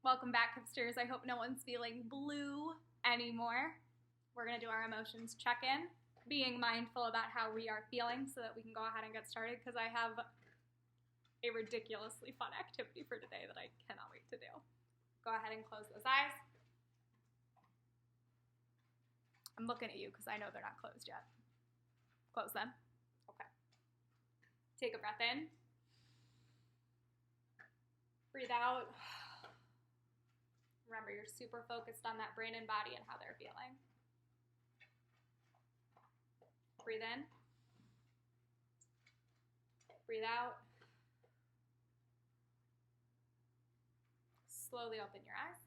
Welcome back, hipsters. I hope no one's feeling blue anymore. We're going to do our emotions check-in, being mindful about how we are feeling so that we can go ahead and get started, because I have a ridiculously fun activity for today that I cannot wait to do. Go ahead and close those eyes. I'm looking at you because I know they're not closed yet. Close them. Okay. Take a breath in. Breathe out. Remember, you're super focused on that brain and body and how they're feeling. Breathe in. Breathe out. Slowly open your eyes.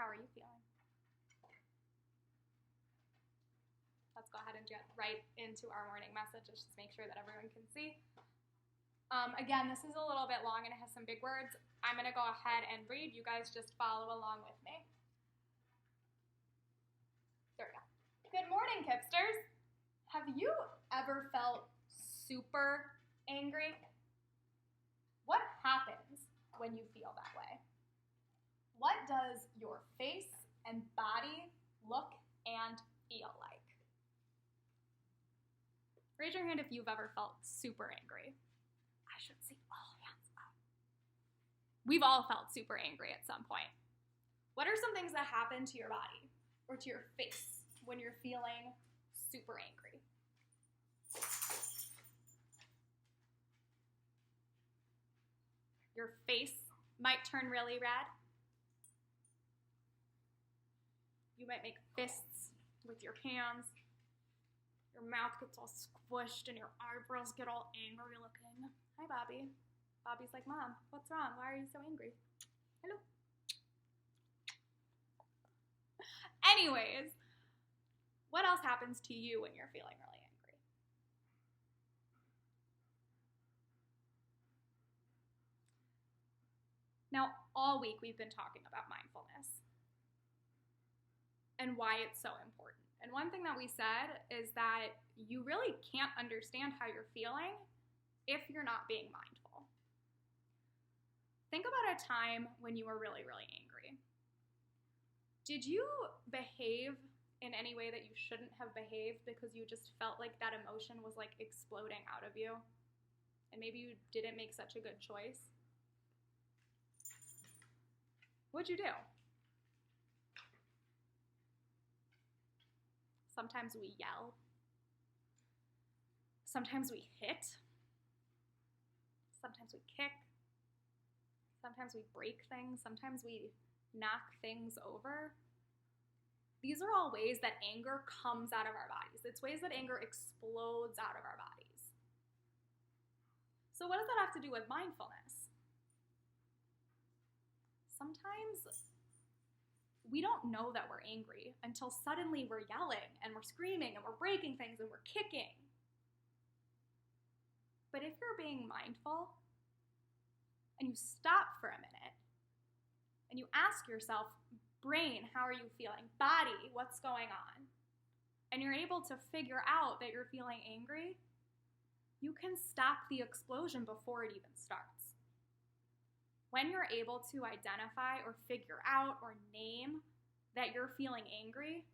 How are you feeling? Let's go ahead and get right into our morning messages. Just make sure that everyone can see. Again, this is a little bit long and it has some big words. I'm going to go ahead and read. You guys just follow along with me. There we go. Good morning, Kipsters. Have you ever felt super angry? What happens when you feel that way? What does your face and body look and feel like? Raise your hand if you've ever felt super angry. I should see all hands up. We've all felt super angry at some point. What are some things that happen to your body or to your face when you're feeling super angry? Your face might turn really red. You might make fists with your hands. Your mouth gets all squished and your eyebrows get all angry looking. Hi, Bobby. Bobby's like, Mom, what's wrong? Why are you so angry? Hello. Anyways, what else happens to you when you're feeling really angry? Now, all week we've been talking about mindfulness and why it's so important. And one thing that we said is that you really can't understand how you're feeling if you're not being mindful. Think about a time when you were really, really angry. Did you behave in any way that you shouldn't have behaved because you just felt like that emotion was like exploding out of you? And maybe you didn't make such a good choice? What'd you do? Sometimes we yell. Sometimes we hit. Sometimes we kick. Sometimes we break things. Sometimes we knock things over. These are all ways that anger comes out of our bodies. It's ways that anger explodes out of our bodies. So what does that have to do with mindfulness? Sometimes we don't know that we're angry until suddenly we're yelling and we're screaming and we're breaking things and we're kicking. But if you're being mindful and you stop for a minute and you ask yourself, brain, how are you feeling? Body, what's going on? And you're able to figure out that you're feeling angry, you can stop the explosion before it even starts. When you're able to identify or figure out or name that you're feeling angry,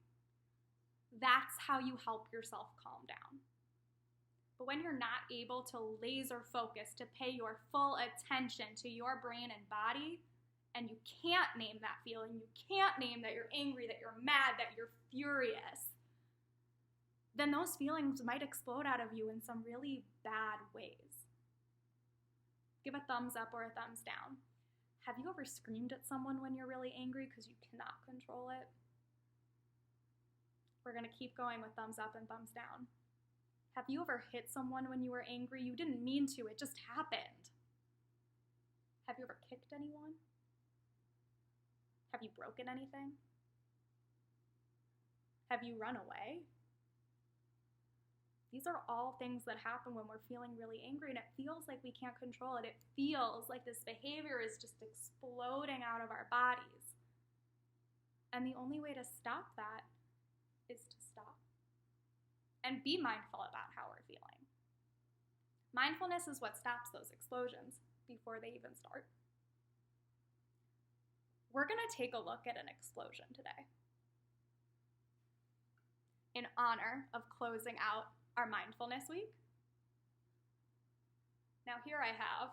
that's how you help yourself calm down. But when you're not able to laser focus, to pay your full attention to your brain and body, and you can't name that feeling, you can't name that you're angry, that you're mad, that you're furious, then those feelings might explode out of you in some really bad ways. Give a thumbs up or a thumbs down. Have you ever screamed at someone when you're really angry because you cannot control it? We're going to keep going with thumbs up and thumbs down. Have you ever hit someone when you were angry? You didn't mean to, it just happened. Have you ever kicked anyone? Have you broken anything? Have you run away? These are all things that happen when we're feeling really angry, and it feels like we can't control it. It feels like this behavior is just exploding out of our bodies. And the only way to stop that is to stop and be mindful about how we're feeling. Mindfulness is what stops those explosions. before they even start. We're gonna take a look at an explosion today in honor of closing out our mindfulness week. Now here I have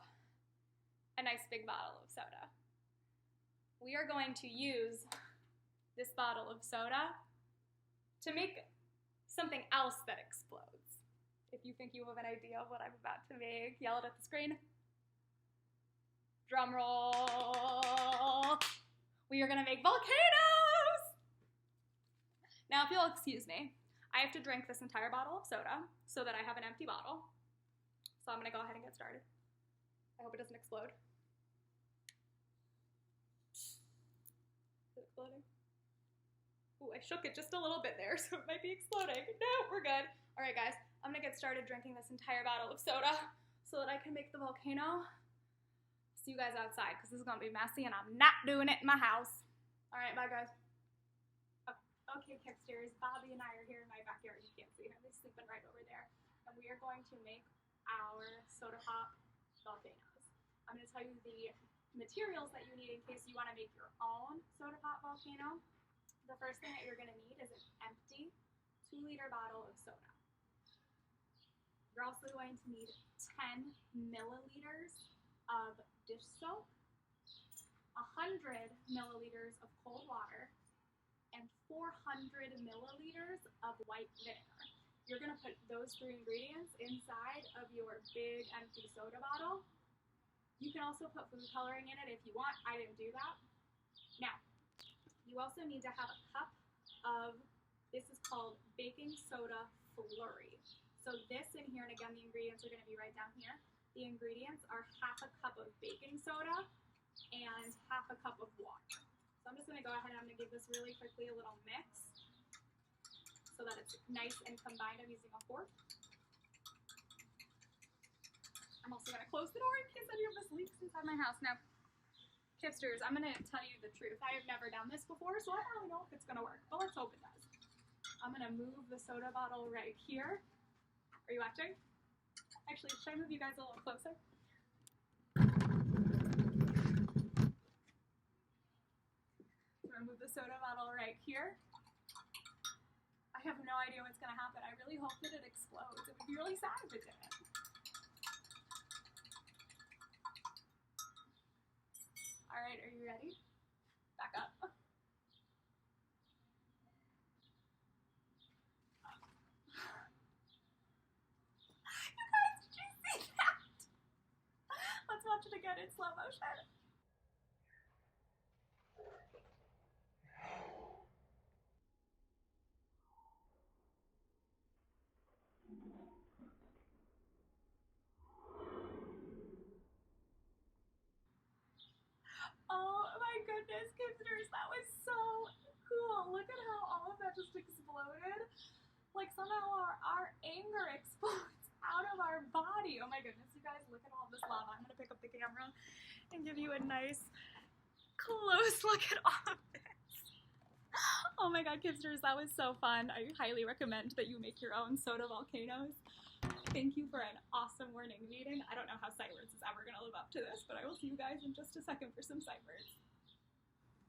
a nice big bottle of soda. We are going to use this bottle of soda to make something else that explodes. If you think you have an idea of what I'm about to make, yell it at the screen. Drum roll. We are gonna make volcanoes! Now, if you'll excuse me, I have to drink this entire bottle of soda so that I have an empty bottle. So I'm gonna go ahead and get started. I hope it doesn't explode. Is it exploding? Ooh, I shook it just a little bit there, so it might be exploding. No, we're good. All right, guys, I'm gonna get started drinking this entire bottle of soda so that I can make the volcano. See you guys outside, because this is gonna be messy and I'm not doing it in my house. All right, bye, guys. Okay, Kipsters, Bobby and I are here in my backyard. You can't see her, they're sleeping right over there. And we are going to make our soda pop volcanoes. I'm gonna tell you the materials that you need in case you wanna make your own soda pop volcano. The first thing that you're gonna need is an empty 2-liter bottle of soda. You're also going to need 10 milliliters of dish soap, 100 milliliters of cold water, and 400 milliliters of white vinegar. You're gonna put those 3 ingredients inside of your big empty soda bottle. You can also put food coloring in it if you want. I didn't do that. Now, you also need to have a cup of, this is called baking soda flurry. So this in here, and again, the ingredients are gonna be right down here. The ingredients are half a cup of baking soda and half a cup of water. So I'm just gonna go ahead and I'm gonna give this really quickly a little mix so that it's nice and combined. I'm using a fork. I'm also gonna close the door in case any of this leaks inside my house. Now, Kipsters, I'm gonna tell you the truth. I have never done this before, so I don't really know if it's gonna work, but let's hope it does. I'm gonna move the soda bottle right here. Are you watching? Actually, should I move you guys a little closer? So I'm gonna move the soda bottle right here. I have no idea what's gonna happen. I really hope that it explodes. It would be really sad if it didn't. All right, are you ready? Back up. You guys, did you see that? Let's watch it again in slow motion. Oh my goodness, Kipsters, that was so cool. Look at how all of that just exploded. Like somehow our anger explodes out of our body. Oh my goodness, you guys, look at all this lava. I'm gonna pick up the camera and give you a nice close look at all of this. Oh my god, Kipsters, that was so fun. I highly recommend that you make your own soda volcanoes. Thank you for an awesome warning meeting. I don't know how sight words is ever gonna live up to this, but I will see you guys in just a second for some sight words.